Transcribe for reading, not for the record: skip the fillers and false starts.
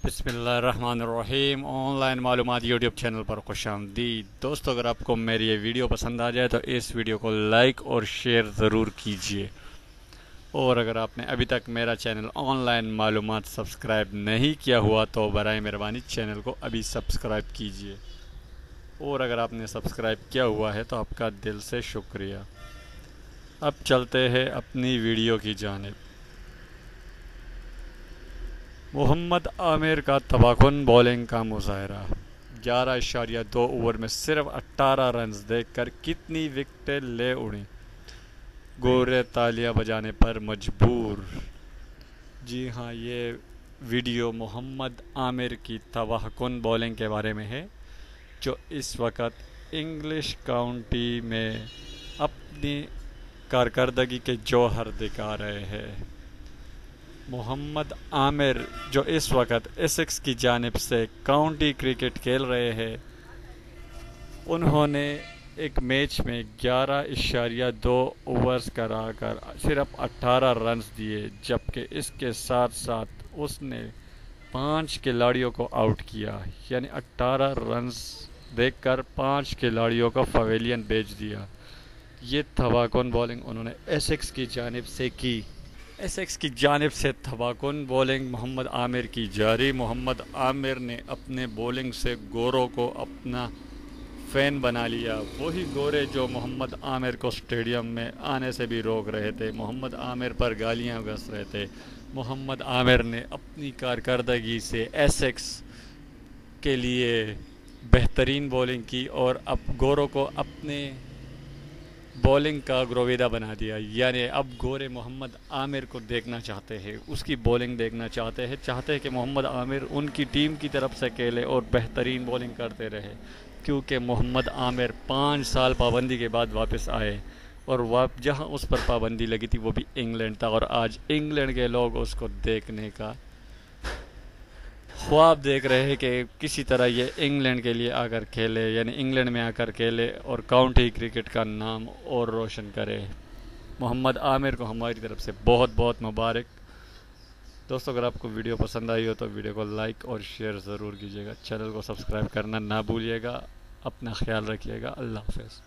بسم اللہ الرحمن الرحیم۔ آن لائن معلومات یوٹیوب چینل پر خوش آمدید دوستو، اگر آپ کو میری یہ ویڈیو پسند آ جائے تو اس ویڈیو کو لائک اور شیئر ضرور کیجیے، اور اگر آپ نے ابھی تک میرا چینل آن لائن معلومات سبسکرائب نہیں کیا ہوا تو برائے مہربانی چینل کو ابھی سبسکرائب کیجیے، اور اگر آپ نے سبسکرائب کیا ہوا ہے تو آپ کا دل سے شکریہ۔ اب چلتے ہیں اپنی ویڈیو کی جانب۔ محمد عامر کا تباہ بولنگ کا مظاہرہ۔ 11.2 اوور میں صرف 18 رنز دیکھ کر کتنی وکٹیں لے اڑیں، گورے تالیاں بجانے پر مجبور۔ جی ہاں، یہ ویڈیو محمد عامر کی تباہ کن بولنگ کے بارے میں ہے، جو اس وقت انگلش کاؤنٹی میں اپنی کارکردگی کے جوہر دکھا رہے ہیں۔ محمد عامر جو اس وقت ایسیکس کی جانب سے کاؤنٹی کرکٹ کھیل رہے ہیں، انہوں نے ایک میچ میں 11.2 اوورز کرا کر صرف 18 رنز دیے، جبکہ اس کے ساتھ ساتھ اس نے 5 کھلاڑیوں کو آؤٹ کیا، یعنی 18 رنز دیکھ کر 5 کھلاڑیوں کو پویلین بھیج دیا۔ یہ تباہ کن بولنگ انہوں نے ایسیکس کی جانب سے کی۔ ایسیکس کی جانب سے تباہ کن بولنگ محمد عامر کی جاری۔ محمد عامر نے اپنے بولنگ سے گوروں کو اپنا فین بنا لیا، وہی گورے جو محمد عامر کو سٹیڈیم میں آنے سے بھی روک رہے تھے، محمد عامر پر گالیاں گس رہے تھے۔ محمد عامر نے اپنی کارکردگی سے ایسیکس کے لیے بہترین بولنگ کی اور اب گوروں کو اپنے بولنگ کا گرویدہ بنا دیا، یعنی اب گورے محمد عامر کو دیکھنا چاہتے ہیں، اس کی بولنگ دیکھنا چاہتے ہیں کہ محمد عامر ان کی ٹیم کی طرف سے کھیلے اور بہترین بولنگ کرتے رہے، کیونکہ محمد عامر 5 سال پابندی کے بعد واپس آئے، اور جہاں اس پر پابندی لگی تھی وہ بھی انگلینڈ تھا، اور آج انگلینڈ کے لوگ اس کو دیکھنے کا خواب دیکھ رہے ہیں کہ کسی طرح یہ انگلینڈ کے لیے آ کر کھیلے، یعنی انگلینڈ میں آ کر کھیلے اور کاؤنٹی کرکٹ کا نام اور روشن کرے۔ محمد عامر کو ہماری طرف سے بہت بہت مبارک۔ دوستو، اگر آپ کو ویڈیو پسند آئی ہو تو ویڈیو کو لائک اور شیئر ضرور کیجیے گا، چینل کو سبسکرائب کرنا نہ بھولیے گا۔ اپنا خیال رکھیے گا۔ اللہ حافظ۔